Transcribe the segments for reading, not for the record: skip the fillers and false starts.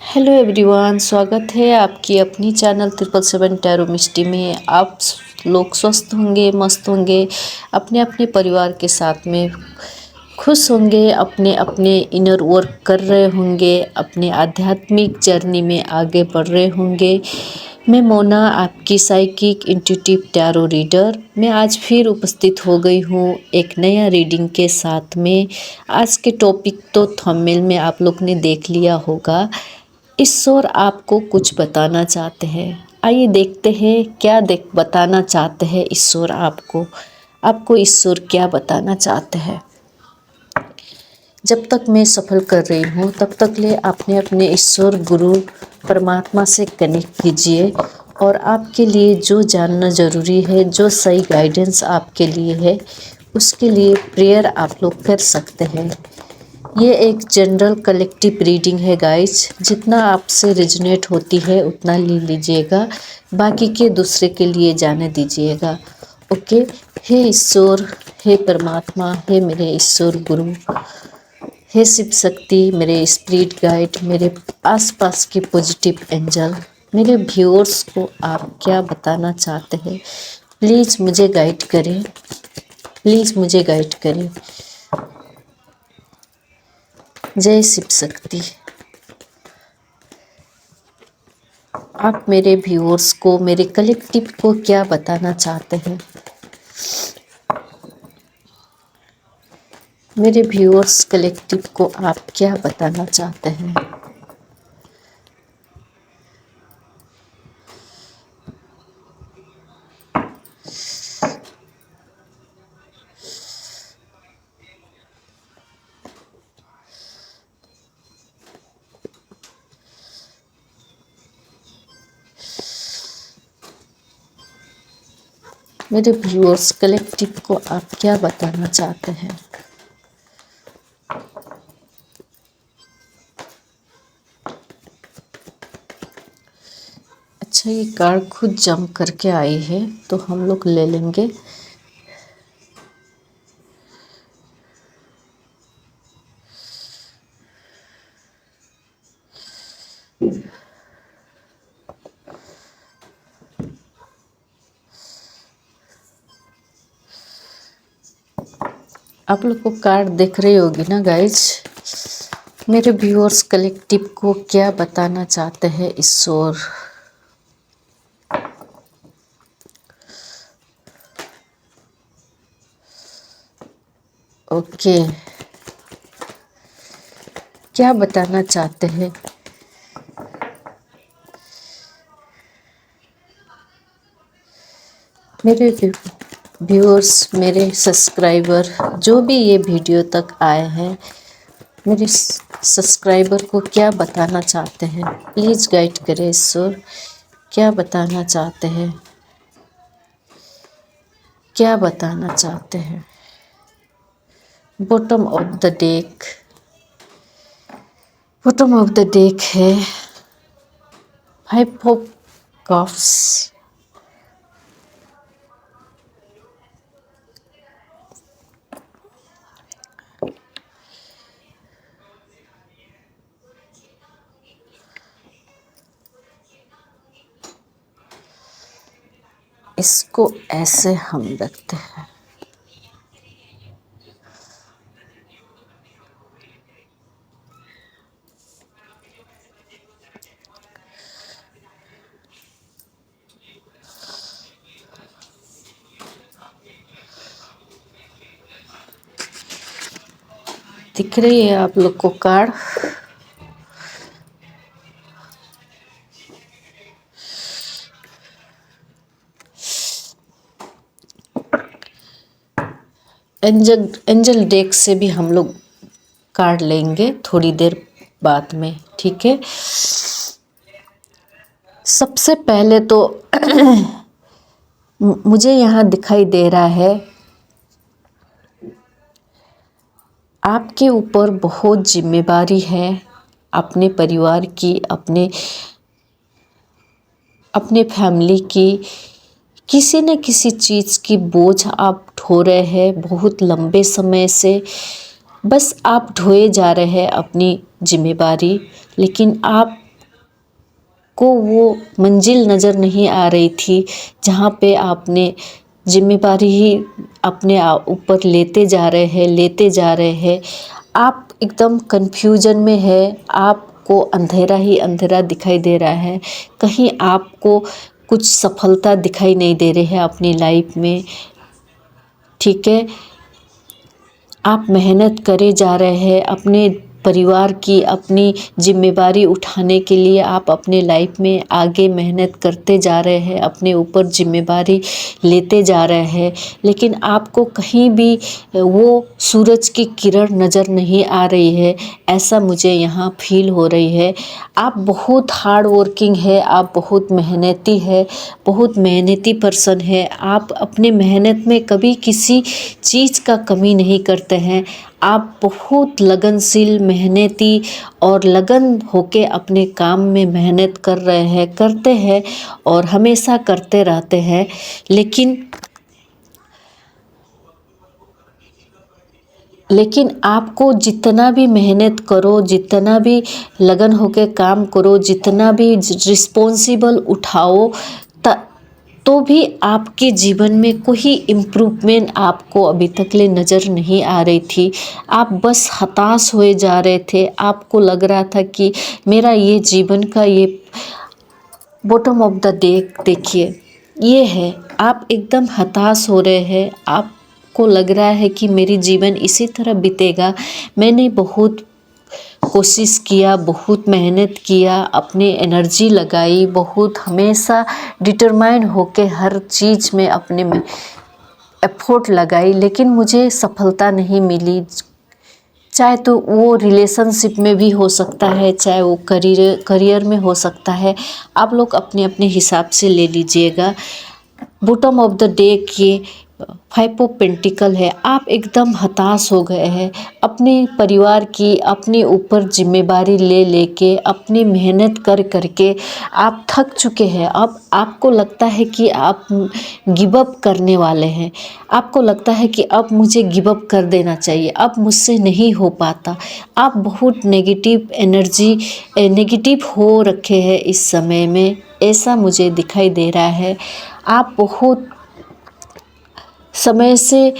Hello everyone, स्वागत है आपकी अपनी चैनल 777 टैरो मिस्टी में। आप लोग स्वस्थ होंगे, मस्त होंगे, अपने अपने परिवार के साथ में खुश होंगे, अपने अपने इनर वर्क कर रहे होंगे, अपने आध्यात्मिक जर्नी में आगे बढ़ रहे होंगे। मैं मोना, आपकी साइकिक इंट्यूटिव टैरो रीडर, मैं आज फिर उपस्थित हो गई हूँ एक नया रीडिंग के साथ में। आज के टॉपिक तो थंबनेल में आप लोग ने देख लिया होगा। ईश्वर आपको कुछ बताना चाहते हैं। आइए देखते हैं क्या बताना चाहते हैं ईश्वर आपको ईश्वर क्या बताना चाहते हैं। जब तक मैं सफल कर रही हूँ तब तक ले अपने अपने ईश्वर गुरु परमात्मा से कनेक्ट कीजिए और आपके लिए जो जानना ज़रूरी है, जो सही गाइडेंस आपके लिए है, उसके लिए प्रेयर आप लोग कर सकते हैं। ये एक जनरल कलेक्टिव रीडिंग है गाइस, जितना आपसे रिजोनेट होती है उतना ले लीजिएगा, बाकी के दूसरे के लिए जाने दीजिएगा। ओके। हे ईश्वर, हे परमात्मा, हे मेरे ईश्वर गुरु, हे शिव शक्ति, मेरे स्पिरिट गाइड, मेरे आसपास के पॉजिटिव एंजल, मेरे व्यूअर्स को आप क्या बताना चाहते हैं, प्लीज़ मुझे गाइड करें, प्लीज़ मुझे गाइड करें। जय शिव शक्ति। आप मेरे व्यूअर्स को, मेरे कलेक्टिव को क्या बताना चाहते हैं। मेरे व्यूअर्स कलेक्टिव को आप क्या बताना चाहते हैं। मेरे व्यूअर्स कलेक्टिव को आप क्या बताना चाहते हैं। अच्छा, ये कार्ड खुद जंप करके आई है तो हम लोग ले लेंगे। आप लोग को कार्ड देख रही होगी ना गाइज। मेरे व्यूअर्स कलेक्टिव को क्या बताना चाहते हैं ईश्वर। ओके, क्या बताना चाहते हैं। मेरे व्यूअर्स, मेरे सब्सक्राइबर, जो भी ये वीडियो तक आए हैं, मेरे सब्सक्राइबर को क्या बताना चाहते हैं, प्लीज़ गाइड करें ईश्वर। क्या बताना चाहते हैं, क्या बताना चाहते हैं। Bottom of the deck, bottom of the deck है 5 ऑफ कप्स। इसको ऐसे हम रखते हैं। दिख रही है आप लोग को कार्ड। एंजल डेक से भी हम लोग कार्ड लेंगे थोड़ी देर बाद में, ठीक है। सबसे पहले तो मुझे यहाँ दिखाई दे रहा है आपके ऊपर बहुत जिम्मेदारी है अपने परिवार की, अपने फैमिली की। किसी न किसी चीज़ की बोझ आप ढो रहे हैं बहुत लंबे समय से। बस आप ढोए जा रहे हैं अपनी जिम्मेदारी, लेकिन आप आपको वो मंजिल नज़र नहीं आ रही थी जहाँ पे आपने जिम्मेदारी ही अपने ऊपर लेते जा रहे हैं। आप एकदम कन्फ्यूजन में है, आपको अंधेरा ही अंधेरा दिखाई दे रहा है, कहीं आपको कुछ सफलता दिखाई नहीं दे रही है अपनी लाइफ में। ठीक है, आप मेहनत करे जा रहे हैं अपने परिवार की, अपनी जिम्मेदारी उठाने के लिए आप अपने लाइफ में आगे मेहनत करते जा रहे हैं, अपने ऊपर जिम्मेदारी लेते जा रहे हैं, लेकिन आपको कहीं भी वो सूरज की किरण नज़र नहीं आ रही है, ऐसा मुझे यहाँ फील हो रही है। आप बहुत हार्ड वर्किंग है, आप बहुत मेहनती है, बहुत मेहनती पर्सन है। आप अपने मेहनत में कभी किसी चीज़ का कमी नहीं करते हैं। आप बहुत लगनशील, मेहनती और लगन होके अपने काम में मेहनत करते हैं और हमेशा करते रहते हैं। लेकिन आपको जितना भी मेहनत करो, जितना भी लगन होके काम करो, जितना भी रिस्पॉन्सिबल उठाओ, तो भी आपके जीवन में कोई इम्प्रूवमेंट आपको अभी तक ले नज़र नहीं आ रही थी। आप बस हताश हुए जा रहे थे। आपको लग रहा था कि मेरा ये जीवन का ये बॉटम ऑफ द डे देखिए ये है। आप एकदम हताश हो रहे हैं। आपको लग रहा है कि मेरी जीवन इसी तरह बीतेगा। मैंने बहुत कोशिश किया, बहुत मेहनत किया, अपनी एनर्जी लगाई, बहुत हमेशा डिटरमाइन होके हर चीज़ में अपने में एफर्ट लगाई, लेकिन मुझे सफलता नहीं मिली। चाहे तो वो रिलेशनशिप में भी हो सकता है, चाहे वो करियर में हो सकता है। आप लोग अपने अपने हिसाब से ले लीजिएगा। बॉटम ऑफ द डे के 5 ऑफ पेंटिकल है। आप एकदम हताश हो गए हैं अपने परिवार की, अपने ऊपर जिम्मेदारी लेके, अपनी मेहनत करके आप थक चुके हैं। अब आपको लगता है कि आप गिव अप करने वाले हैं। आपको लगता है कि अब मुझे गिव अप कर देना चाहिए, अब मुझसे नहीं हो पाता। आप बहुत नेगेटिव हो रखे हैं इस समय में, ऐसा मुझे दिखाई दे रहा है। आप बहुत समय से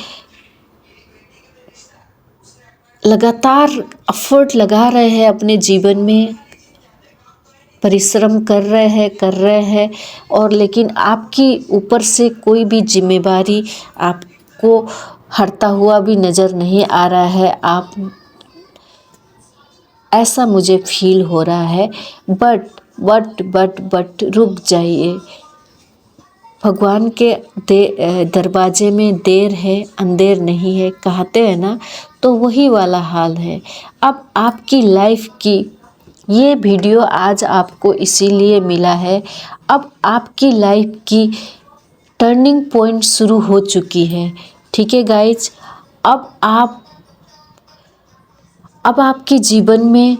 लगातार एफर्ट लगा रहे हैं, अपने जीवन में परिश्रम कर रहे हैं और लेकिन आपकी ऊपर से कोई भी जिम्मेदारी आपको हटता हुआ भी नज़र नहीं आ रहा है। आप ऐसा मुझे फील हो रहा है। बट रुक जाइए। भगवान के दरवाजे में देर है अंधेर नहीं है, कहते हैं ना, तो वही वाला हाल है। अब आपकी लाइफ की ये वीडियो आज आपको इसीलिए मिला है। अब आपकी लाइफ की टर्निंग पॉइंट शुरू हो चुकी है। ठीक है गाइज, अब आपके जीवन में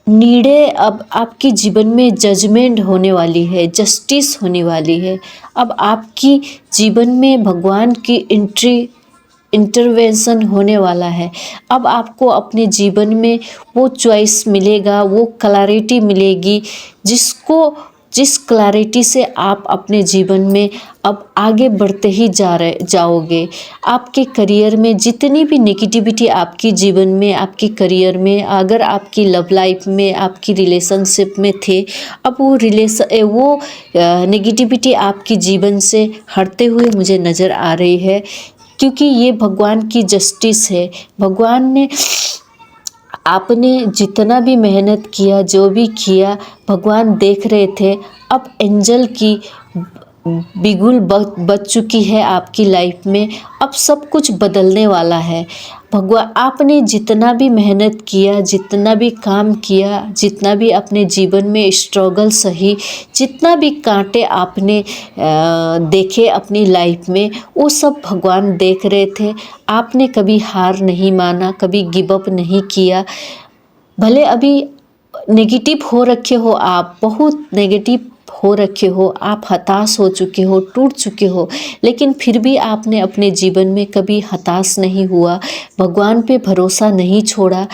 अब आपके जीवन में जजमेंट होने वाली है, जस्टिस होने वाली है। अब आपकी जीवन में भगवान की इंटरवेंशन होने वाला है। अब आपको अपने जीवन में वो चॉइस मिलेगा, वो क्लैरिटी मिलेगी, जिस क्लैरिटी से आप अपने जीवन में अब आगे बढ़ते ही जाओगे। आपके करियर में जितनी भी नेगेटिविटी आपकी जीवन में, आपके करियर में, अगर आपकी लव लाइफ में, आपकी रिलेशनशिप में थे, अब वो नेगेटिविटी आपकी जीवन से हटते हुए मुझे नज़र आ रही है, क्योंकि ये भगवान की जस्टिस है। भगवान ने आपने जितना भी मेहनत किया, जो भी किया, भगवान देख रहे थे। अब एंजल की बिगुल बज चुकी है आपकी लाइफ में। अब सब कुछ बदलने वाला है। भगवान, आपने जितना भी मेहनत किया, जितना भी काम किया, जितना भी अपने जीवन में स्ट्रगल सही, जितना भी कांटे आपने देखे अपनी लाइफ में, वो सब भगवान देख रहे थे। आपने कभी हार नहीं माना, कभी गिव अप नहीं किया। भले अभी नेगेटिव हो रखे हो, आप बहुत नेगेटिव हो रखे हो, आप हताश हो चुके हो, टूट चुके हो, लेकिन फिर भी आपने अपने जीवन में कभी हताश नहीं हुआ, भगवान पे भरोसा नहीं छोड़ा।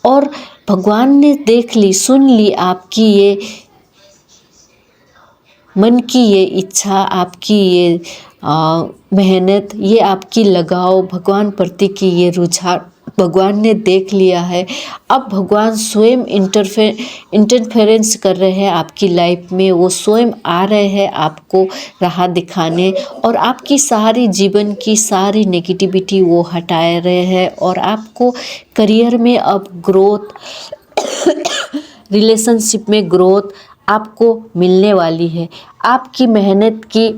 और भगवान ने देख ली, सुन ली आपकी ये मन की ये इच्छा, आपकी ये मेहनत, ये आपकी लगाव भगवान प्रति की ये रुझान भगवान ने देख लिया है। अब भगवान स्वयं इंटरफेरेंस कर रहे हैं आपकी लाइफ में। वो स्वयं आ रहे हैं आपको राह दिखाने और आपकी सारी जीवन की सारी नेगेटिविटी वो हटा रहे हैं और आपको करियर में अब ग्रोथ, रिलेशनशिप में ग्रोथ आपको मिलने वाली है। आपकी मेहनत की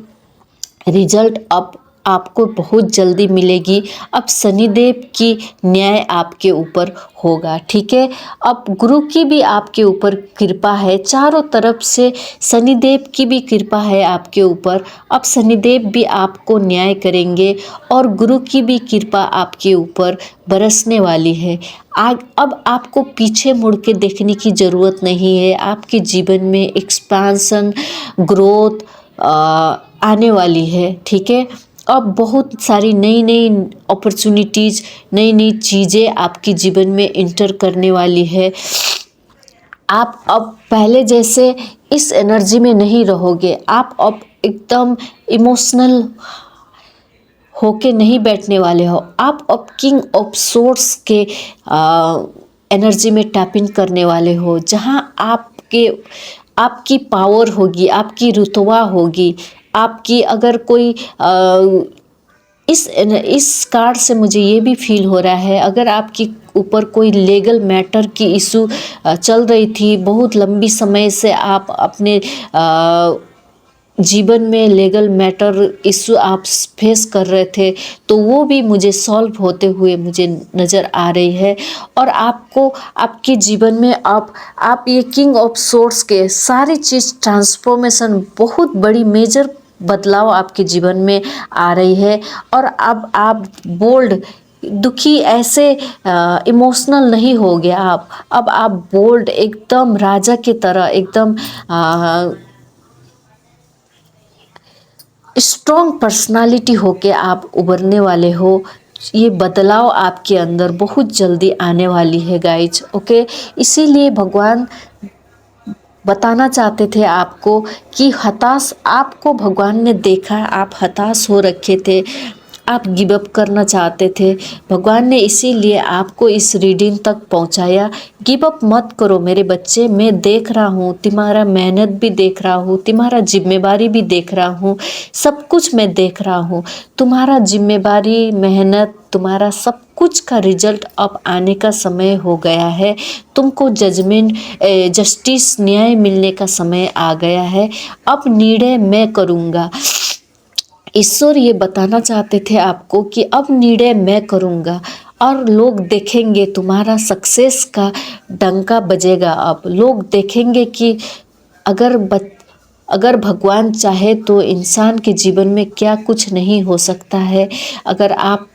रिजल्ट अब आपको बहुत जल्दी मिलेगी। अब शनिदेव की न्याय आपके ऊपर होगा, ठीक है। अब गुरु की भी आपके ऊपर कृपा है, चारों तरफ से शनिदेव की भी कृपा है आपके ऊपर। अब शनिदेव भी आपको न्याय करेंगे और गुरु की भी कृपा आपके ऊपर बरसने वाली है। अब आपको पीछे मुड़ के देखने की ज़रूरत नहीं है। आपके जीवन में एक्सपेंशन, ग्रोथ आने वाली है, ठीक है। अब बहुत सारी नई नई अपॉर्चुनिटीज़, नई नई चीज़ें आपके जीवन में इंटर करने वाली है। आप अब पहले जैसे इस एनर्जी में नहीं रहोगे। आप अब एकदम इमोशनल होके नहीं बैठने वाले हो। आप अब किंग ऑफ सोर्स के एनर्जी में टैप इन करने वाले हो, जहाँ आपकी पावर होगी, आपकी रुतबा होगी, आपकी अगर कोई इस कार्ड से मुझे ये भी फील हो रहा है, अगर आपकी ऊपर कोई लीगल मैटर की इशू चल रही थी, बहुत लंबी समय से आप अपने जीवन में लीगल मैटर इशू आप फेस कर रहे थे, तो वो भी मुझे सॉल्व होते हुए मुझे नज़र आ रही है। और आपको आपके जीवन में आप ये किंग ऑफ सोर्स के सारी चीज़ ट्रांसफॉर्मेशन, बहुत बड़ी मेजर बदलाव आपके जीवन में आ रही है। और अब आप बोल्ड, दुखी ऐसे इमोशनल नहीं हो गया अब आप बोल्ड, एकदम राजा की तरह, एकदम स्ट्रॉन्ग पर्सनालिटी होके आप उभरने वाले हो। ये बदलाव आपके अंदर बहुत जल्दी आने वाली है गाइज, ओके। इसीलिए भगवान बताना चाहते थे आपको कि आपको भगवान ने देखा, आप हताश हो रखे थे, आप गिव अप करना चाहते थे। भगवान ने इसीलिए आपको इस रीडिंग तक पहुंचाया। गिव अप मत करो मेरे बच्चे, मैं देख रहा हूँ, तुम्हारा मेहनत भी देख रहा हूँ, तुम्हारा जिम्मेवारी भी देख रहा हूँ, सब कुछ मैं देख रहा हूँ। तुम्हारा जिम्मेवारी, मेहनत, तुम्हारा सब कुछ का रिजल्ट अब आने का समय हो गया है। तुमको जस्टिस, न्याय मिलने का समय आ गया है। अब निर्णय मैं करूँगा। ईश्वर ये बताना चाहते थे आपको कि अब निर्णय मैं करूँगा और लोग देखेंगे, तुम्हारा सक्सेस का डंका बजेगा। अब लोग देखेंगे कि अगर भगवान चाहे तो इंसान के जीवन में क्या कुछ नहीं हो सकता है। अगर आप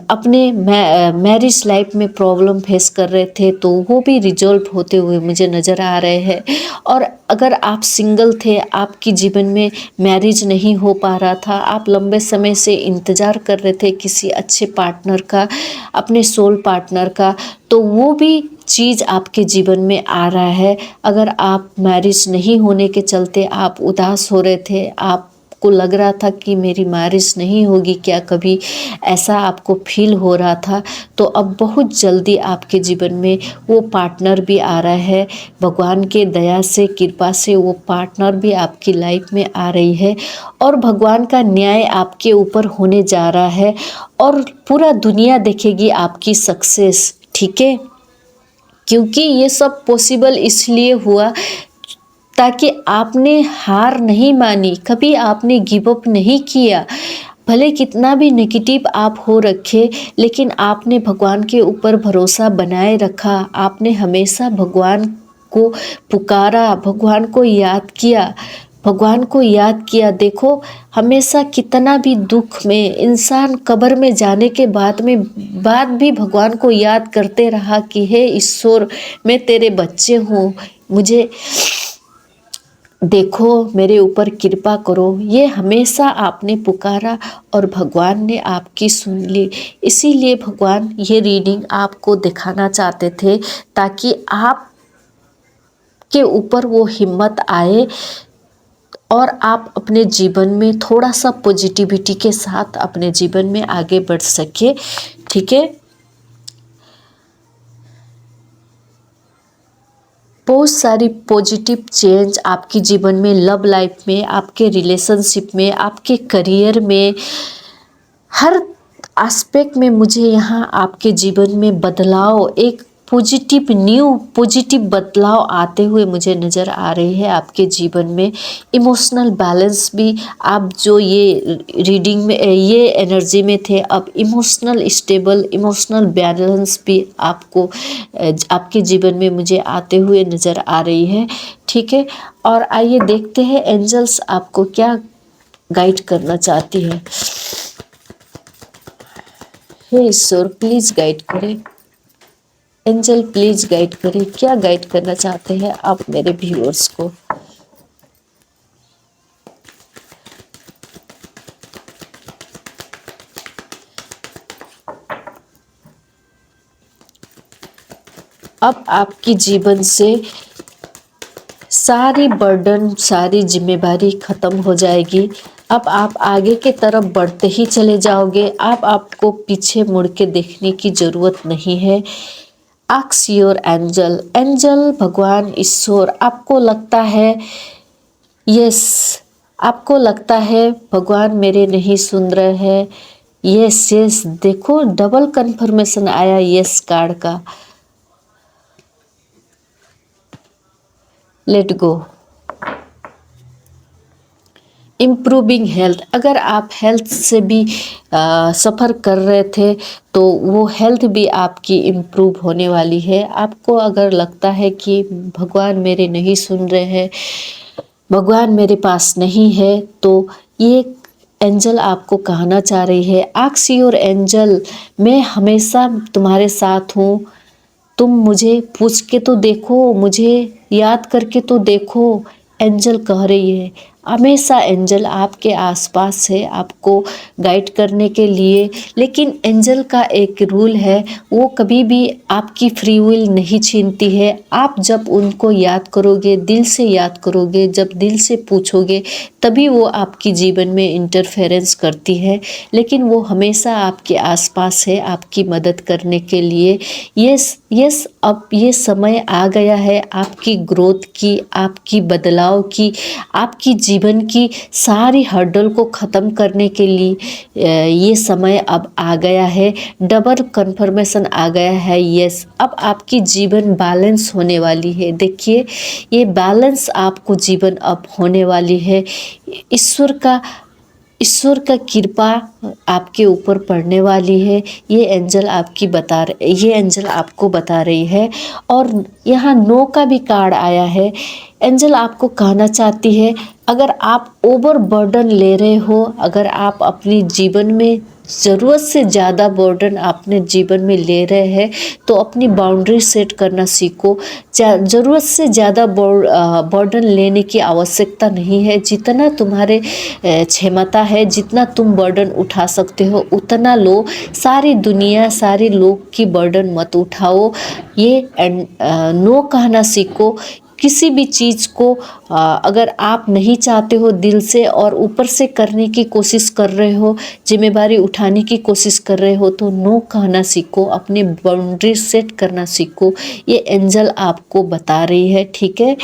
अपने मैरिज लाइफ में प्रॉब्लम फेस कर रहे थे तो वो भी रिजॉल्व होते हुए मुझे नज़र आ रहे हैं। और अगर आप सिंगल थे, आपकी जीवन में मैरिज नहीं हो पा रहा था, आप लंबे समय से इंतज़ार कर रहे थे किसी अच्छे पार्टनर का, अपने सोल पार्टनर का, तो वो भी चीज़ आपके जीवन में आ रहा है। अगर आप मैरिज नहीं होने के चलते आप उदास हो रहे थे, आपको लग रहा था कि मेरी मैरिज नहीं होगी क्या कभी, ऐसा आपको फील हो रहा था, तो अब बहुत जल्दी आपके जीवन में वो पार्टनर भी आ रहा है। भगवान के दया से, कृपा से वो पार्टनर भी आपकी लाइफ में आ रही है और भगवान का न्याय आपके ऊपर होने जा रहा है और पूरा दुनिया देखेगी आपकी सक्सेस, ठीक है। क्योंकि ये सब पॉसिबल इसलिए हुआ ताकि आपने हार नहीं मानी, कभी आपने गिव अप नहीं किया। भले कितना भी नेगेटिव आप हो रखे, लेकिन आपने भगवान के ऊपर भरोसा बनाए रखा। आपने हमेशा भगवान को पुकारा, भगवान को याद किया, भगवान को याद किया। देखो, हमेशा कितना भी दुख में इंसान कब्र में जाने के बाद भी भगवान को याद करते रहा कि हे ईश्वर, मैं तेरे बच्चे हूँ, मुझे देखो मेरे ऊपर कृपा करो, ये हमेशा आपने पुकारा और भगवान ने आपकी सुन ली। इसीलिए भगवान ये रीडिंग आपको दिखाना चाहते थे ताकि आप के ऊपर वो हिम्मत आए और आप अपने जीवन में थोड़ा सा पॉजिटिविटी के साथ अपने जीवन में आगे बढ़ सके। ठीक है, बहुत सारी पॉजिटिव चेंज आपके जीवन में, लव लाइफ में, आपके रिलेशनशिप में, आपके करियर में, हर एस्पेक्ट में मुझे यहाँ आपके जीवन में बदलाव, एक पॉजिटिव न्यू पॉजिटिव बदलाव आते हुए मुझे नज़र आ रही है आपके जीवन में। इमोशनल बैलेंस भी, आप जो ये रीडिंग में ये एनर्जी में थे, अब इमोशनल स्टेबल, इमोशनल बैलेंस भी आपको आपके जीवन में मुझे आते हुए नज़र आ रही है। ठीक है, और आइए देखते हैं एंजल्स आपको क्या गाइड करना चाहती है। हे ईश्वर प्लीज़ गाइड करें, एंजल प्लीज़ गाइड करें, क्या गाइड करना चाहते हैं आप मेरे व्यूअर्स को। अब आपकी जीवन से सारी बर्डन, सारी जिम्मेदारी ख़त्म हो जाएगी। अब आप आगे के तरफ बढ़ते ही चले जाओगे। आपको पीछे मुड़ के देखने की ज़रूरत नहीं है। आस्क योर एंजल, एंजल भगवान ईश्वर, आपको लगता है यस, आपको लगता है भगवान मेरे नहीं सुन रहे हैं। यस यस, देखो डबल कंफर्मेशन आया यस कार्ड का। लेट गो, इम्प्रूविंग हेल्थ, अगर आप हेल्थ से भी सफ़र कर रहे थे तो वो हेल्थ भी आपकी इम्प्रूव होने वाली है। आपको अगर लगता है कि भगवान मेरे नहीं सुन रहे हैं, भगवान मेरे पास नहीं है, तो ये एंजल आपको कहना चाह रही है, आस्क योर एंजल, मैं हमेशा तुम्हारे साथ हूँ। तुम मुझे पूछ के तो देखो, मुझे याद करके तो देखो। एंजल कह रही है, हमेशा एंजल आपके आसपास है आपको गाइड करने के लिए। लेकिन एंजल का एक रूल है, वो कभी भी आपकी फ्री विल नहीं छीनती है। आप जब उनको याद करोगे, दिल से याद करोगे, जब दिल से पूछोगे, तभी वो आपकी जीवन में इंटरफेरेंस करती है। लेकिन वो हमेशा आपके आसपास है आपकी मदद करने के लिए। यस यस, अब ये समय आ गया है आपकी ग्रोथ की, आपकी बदलाव की, आपकी जीवन की सारी हर्डल को ख़त्म करने के लिए ये समय अब आ गया है। डबल कंफर्मेशन आ गया है यस, अब आपकी जीवन बैलेंस होने वाली है। देखिए ये बैलेंस आपको जीवन अब होने वाली है। ईश्वर का कृपा आपके ऊपर पड़ने वाली है। ये एंजल आपको बता रही है। और यहाँ नो का भी कार्ड आया है। एंजल आपको कहना चाहती है, अगर आप ओवर बर्डन ले रहे हो, अगर आप अपनी जीवन में ज़रूरत से ज़्यादा बर्डन अपने जीवन में ले रहे हैं, तो अपनी बाउंड्री सेट करना सीखो। ज़रूरत से ज़्यादा बर्डन लेने की आवश्यकता नहीं है। जितना तुम्हारे क्षमता है, जितना तुम बर्डन उठा सकते हो उतना लो। सारी दुनिया, सारे लोग की बर्डन मत उठाओ। ये नो कहना सीखो। किसी भी चीज़ को अगर आप नहीं चाहते हो दिल से और ऊपर से करने की कोशिश कर रहे हो, जिम्मेदारी उठाने की कोशिश कर रहे हो, तो नो कहना सीखो, अपनी बाउंड्री सेट करना सीखो। ये एंजल आपको बता रही है। ठीक है,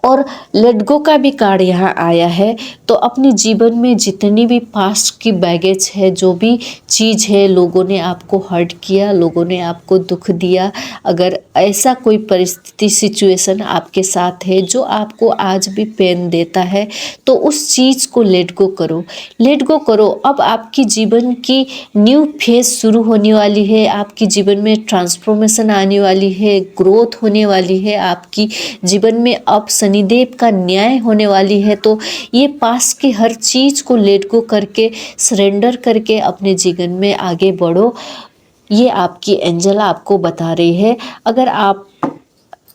और लेट गो का भी कार्ड यहाँ आया है। तो अपने जीवन में जितनी भी पास्ट की बैगेज है, जो भी चीज़ है, लोगों ने आपको हर्ट किया, लोगों ने आपको दुख दिया, अगर ऐसा कोई परिस्थिति सिचुएशन आपके साथ है जो आपको आज भी पेन देता है, तो उस चीज़ को लेट गो करो, लेट गो करो। अब आपकी जीवन की न्यू फेज शुरू होने वाली है, आपकी जीवन में ट्रांसफॉर्मेशन आने वाली है, ग्रोथ होने वाली है, आपकी जीवन में अब शनिदेव का न्याय होने वाली है। तो ये पास की हर चीज़ को लेट गो करके, सरेंडर करके अपने जीवन में आगे बढ़ो। ये आपकी एंजल आपको बता रही है। अगर आप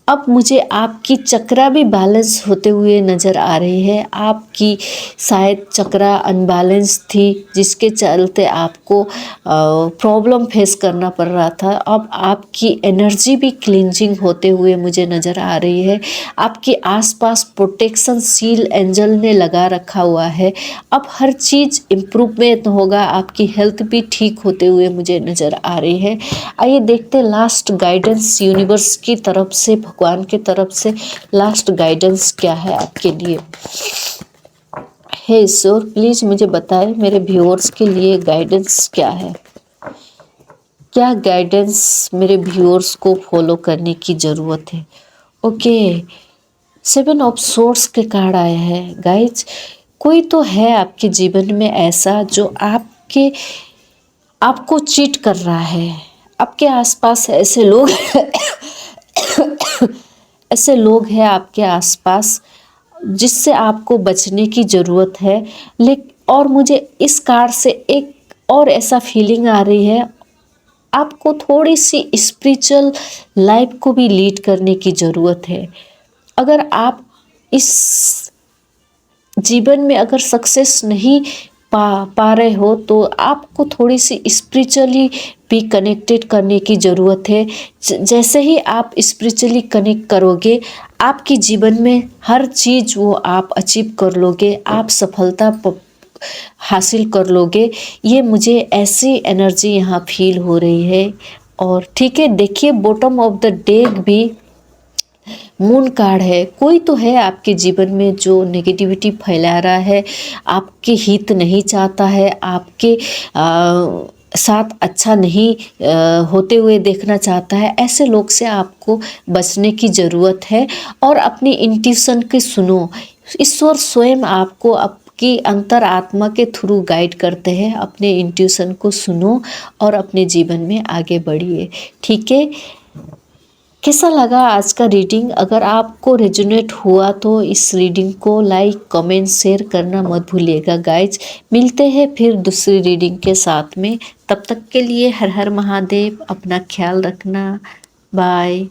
अब मुझे आपकी चक्रा भी बैलेंस होते हुए नज़र आ रही है। आपकी शायद चक्रा अनबैलेंस थी, जिसके चलते आपको प्रॉब्लम फेस करना पड़ रहा था। अब आपकी एनर्जी भी क्लींजिंग होते हुए मुझे नज़र आ रही है। आपके आसपास प्रोटेक्शन सील एंजल ने लगा रखा हुआ है। अब हर चीज़ इम्प्रूवमेंट होगा, आपकी हेल्थ भी ठीक होते हुए मुझे नज़र आ रही है। आइए देखते हैं लास्ट गाइडेंस यूनिवर्स की तरफ से, भगवान की तरफ से लास्ट गाइडेंस क्या है आपके लिए। हे ईश्वर, प्लीज़ मुझे बताएं मेरे व्यूअर्स के लिए गाइडेंस क्या है। क्या गाइडेंस मेरे व्यूअर्स को फॉलो करने की ज़रूरत है। ओके, 7 ऑफ सोर्स के कार्ड आए हैं गाइज। कोई तो है आपके जीवन में ऐसा जो आपको चीट कर रहा है। आपके आसपास ऐसे लोग ऐसे लोग हैं आपके आसपास जिससे आपको बचने की ज़रूरत है। लेकिन और मुझे इस कार्ड से एक और ऐसा फीलिंग आ रही है, आपको थोड़ी सी स्पिरिचुअल लाइफ को भी लीड करने की ज़रूरत है। अगर आप इस जीवन में अगर सक्सेस नहीं पा रहे हो तो आपको थोड़ी सी स्पिरिचुअली भी कनेक्टेड करने की ज़रूरत है। जैसे ही आप स्पिरिचुअली कनेक्ट करोगे, आपके जीवन में हर चीज़ वो आप अचीव कर लोगे, आप सफलता हासिल कर लोगे। ये मुझे ऐसी एनर्जी यहाँ फील हो रही है। और ठीक है, देखिए बॉटम ऑफ द डेक भी मून कार्ड है। कोई तो है आपके जीवन में जो नेगेटिविटी फैला रहा है, आपके हित नहीं चाहता है, आपके साथ अच्छा नहीं होते हुए देखना चाहता है। ऐसे लोग से आपको बचने की ज़रूरत है और अपनी इंट्यूशन के सुनो। ईश्वर स्वयं आपको आपकी अंतर आत्मा के थ्रू गाइड करते हैं। अपने इंट्यूशन को सुनो और अपने जीवन में आगे बढ़िए। ठीक है, कैसा लगा आज का रीडिंग? अगर आपको रेजोनेट हुआ तो इस रीडिंग को लाइक कमेंट शेयर करना मत भूलिएगा गाइज। मिलते हैं फिर दूसरी रीडिंग के साथ में। तब तक के लिए हर हर महादेव। अपना ख्याल रखना। बाय।